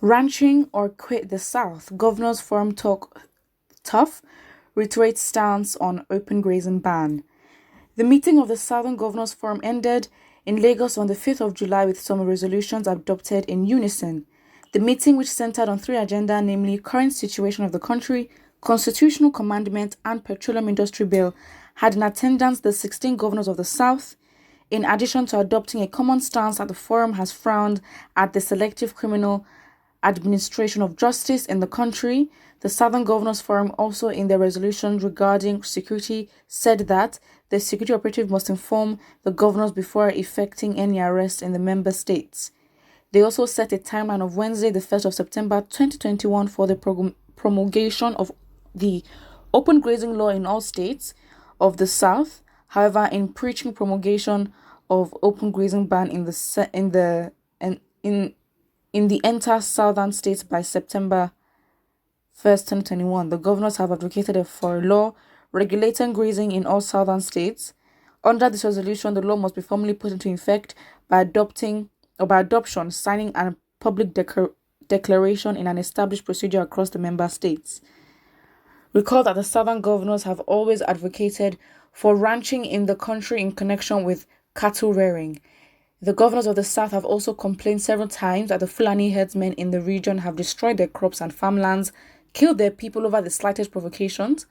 Ranching or quit the South. Governors forum talk tough. Reiterates stance on open grazing ban. The meeting of the Southern Governors Forum ended in Lagos on the 5th of July with some resolutions adopted in unison. The meeting, which centered on three agendas, namely current situation of the country, constitutional commandment, and petroleum industry bill, had in attendance the 16 governors of the South. In addition to adopting a common stance that the forum has frowned at the selective criminal administration of justice in the country, the Southern Governors Forum also in their resolution regarding security said that the security operative must inform the governors before effecting any arrest in the member states. They also set a timeline of Wednesday, the 1st of September 2021 for the promulgation of the open grazing law in all states of the South. However, in preaching promulgation of open grazing ban in the entire southern states by September 1st, 2021, the governors have advocated for a law regulating grazing in all southern states. Under this resolution, the law must be formally put into effect by adoption, signing a public declaration in an established procedure across the member states. Recall that the Southern governors have always advocated for ranching in the country in connection with cattle rearing. The governors of the South have also complained several times that the Fulani herdsmen in the region have destroyed their crops and farmlands, killed their people over the slightest provocations.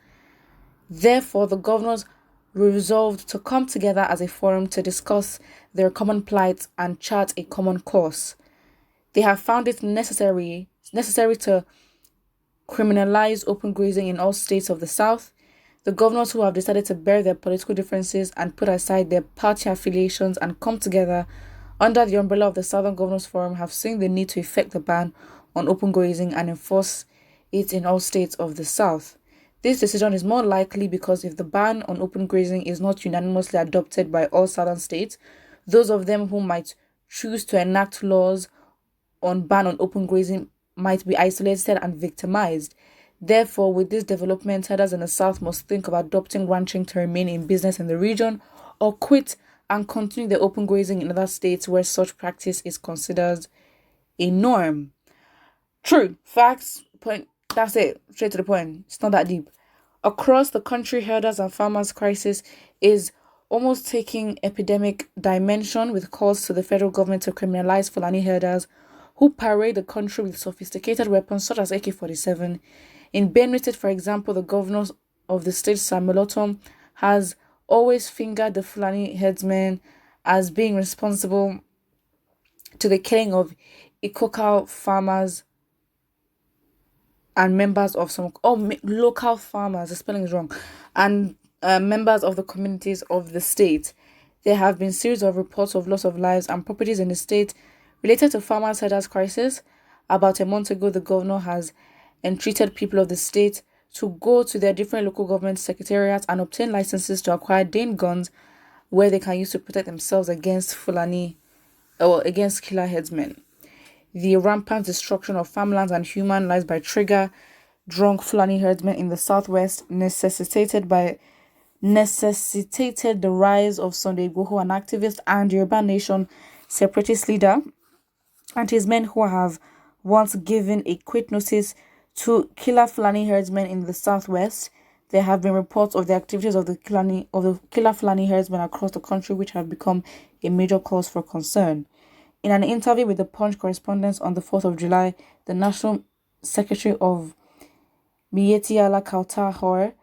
Therefore, the governors resolved to come together as a forum to discuss their common plight and chart a common course. They have found it necessary to criminalize open grazing in all states of the South. The governors who have decided to bury their political differences and put aside their party affiliations and come together under the umbrella of the Southern Governors Forum have seen the need to effect the ban on open grazing and enforce it in all states of the South. This decision is more likely because if the ban on open grazing is not unanimously adopted by all southern states, those of them who might choose to enact laws on ban on open grazing might be isolated and victimized. Therefore, with this development, herders in the South must think of adopting ranching to remain in business in the region or quit and continue the open grazing in other states where such practice is considered a norm. True. Facts. Point. That's it. Straight to the point. It's not that deep. Across the country, herders and farmers' crisis is almost taking epidemic dimension with calls to the federal government to criminalize Fulani herders who parade the country with sophisticated weapons such as AK-47. In Benue State, for example, the governor of the state, Samuel has always fingered the Fulani herdsmen as being responsible to the killing of Ikoka farmers and members of some local farmers, the spelling is wrong, and members of the communities of the state. There have been series of reports of loss of lives and properties in the state related to farmers' herders crisis. About a month ago, the governor has entreated people of the state to go to their different local government secretariats and obtain licenses to acquire Dane guns where they can use to protect themselves against against killer herdsmen. The rampant destruction of farmlands and human lives by drunk Fulani herdsmen in the southwest necessitated the rise of Sunday Igboho, an activist and Yoruba Nation separatist leader, and his men who have once given a quit notice to killer Fulani herdsmen in the southwest. There have been reports of the activities of the killer Fulani herdsmen across the country, which have become a major cause for concern. In an interview with the Punch correspondents on the 4th of July, the National Secretary of Miyetti Allah Kauta Hor,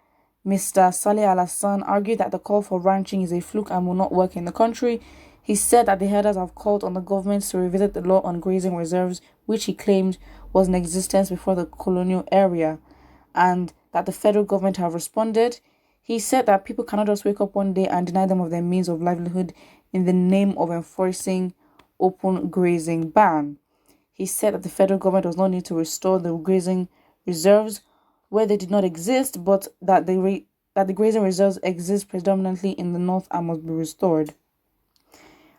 Mr. Saleh Al-Hassan, argued that the call for ranching is a fluke and will not work in the country. He said that the herders have called on the government to revisit the law on grazing reserves, which he claimed was in existence before the colonial era, and that the federal government have responded. He said that people cannot just wake up one day and deny them of their means of livelihood in the name of enforcing open grazing ban. He said that the federal government does not need to restore the grazing reserves where they did not exist, but that the grazing reserves exist predominantly in the north and must be restored.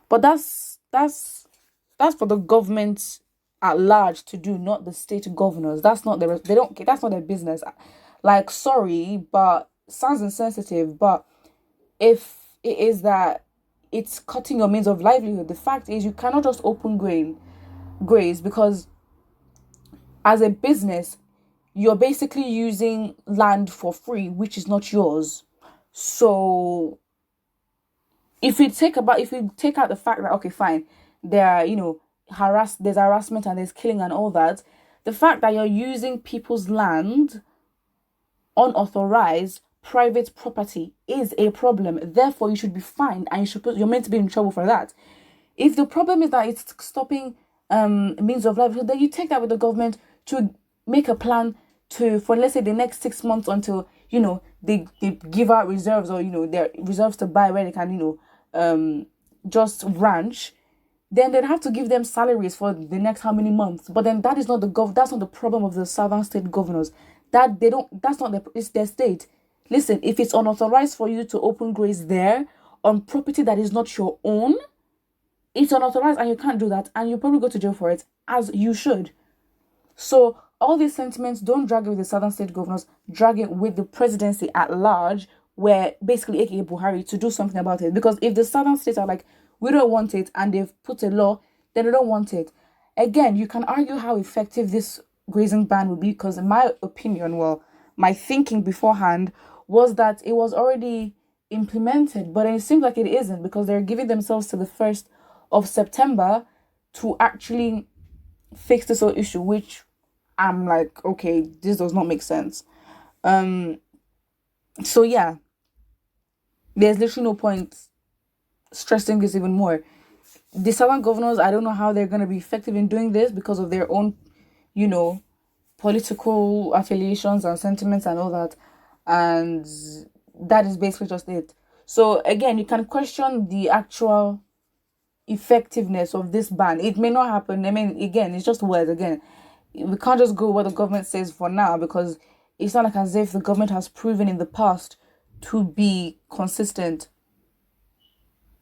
But that's for the government at large to do, not the state governors. That's not that's not their business. Like, sorry, but sounds insensitive, but if it is that it's cutting your means of livelihood, the fact is you cannot just open graze because as a business, you're basically using land for free, which is not yours. So if we take out the fact that, okay, fine, there are, there's harassment and there's killing and all that, the fact that you're using people's land, unauthorized private property, is a problem. Therefore, you should be fined and you're meant to be in trouble for that. If the problem is that it's stopping means of livelihood, then you take that with the government to make a plan for, let's say, the next 6 months, until they give out reserves, or their reserves to buy where they can just ranch. Then they'd have to give them salaries for the next how many months. But then that is not that's not the problem of the southern state governors. It's their state. Listen, if it's unauthorized for you to open graze there on property that is not your own, it's unauthorized and you can't do that, and you probably go to jail for it, as you should. So all these sentiments, don't drag it with the southern state governors, drag it with the presidency at large, where basically aka Buhari, to do something about it. Because if the southern states are like, we don't want it, and they've put a law, then they don't want it. Again, you can argue how effective this grazing ban would be, because in my opinion, my thinking beforehand was that it was already implemented, but it seems like it isn't, because they're giving themselves to the 1st of September to actually fix this whole issue, which I'm like, okay, this does not make sense. So yeah, there's literally no point stressing this even more. The southern governors, I don't know how they're going to be effective in doing this because of their own, political affiliations and sentiments and all that. And that is basically just it. So again, you can question the actual effectiveness of this ban. It may not happen. I mean, again, it's just words. Again, we can't just go what the government says for now, because it's not like as if the government has proven in the past to be consistent,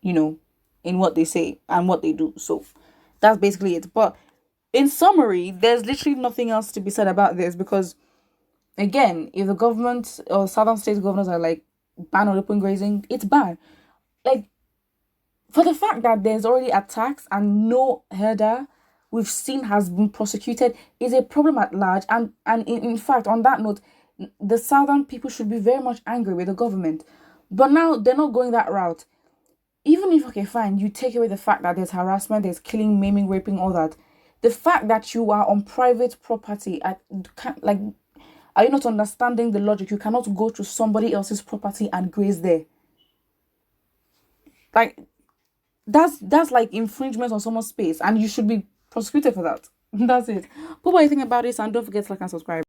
in what they say and what they do. So that's basically it. But in summary, there's literally nothing else to be said about this, because again, if the government or southern state governors are like, ban on open grazing, it's banned. Like, for the fact that there's already attacks and no herder we've seen has been prosecuted is a problem at large. And in fact, on that note, the southern people should be very much angry with the government. But now they're not going that route. Even if, okay, fine, you take away the fact that there's harassment, there's killing, maiming, raping, all that. The fact that you are on private property, are you not understanding the logic? You cannot go to somebody else's property and graze there. Like, that's like infringement on someone's space, and you should be prosecuted for that. That's it. Put what you think about this, and don't forget to like and subscribe.